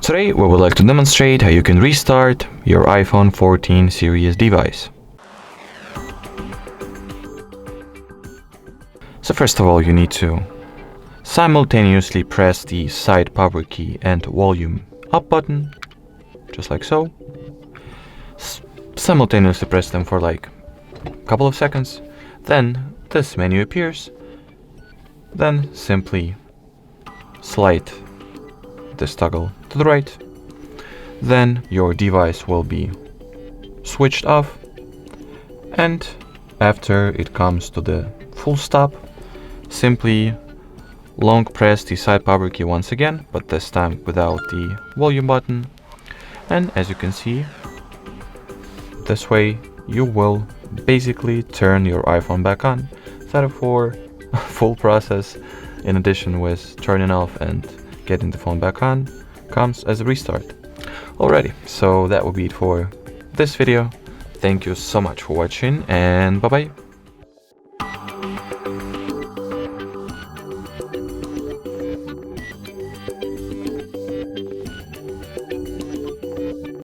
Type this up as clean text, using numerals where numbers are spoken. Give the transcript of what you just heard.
Today we would like to demonstrate how you can restart your iPhone 14 series device. So first of all, you need to simultaneously press the side power key and volume up button, just like so. Simultaneously press them for like a couple of seconds. Then this menu appears. Then simply slide this toggle to the right. Then your device will be switched off, and after it comes to the full stop, simply long press the side power key once again, but this time without the volume button, and as you can see, this way you will basically turn your iPhone back on. Therefore, a full process in addition with turning off and getting the phone back on comes as a restart. Alrighty, so that will be it for this video. Thank you so much for watching, and bye bye.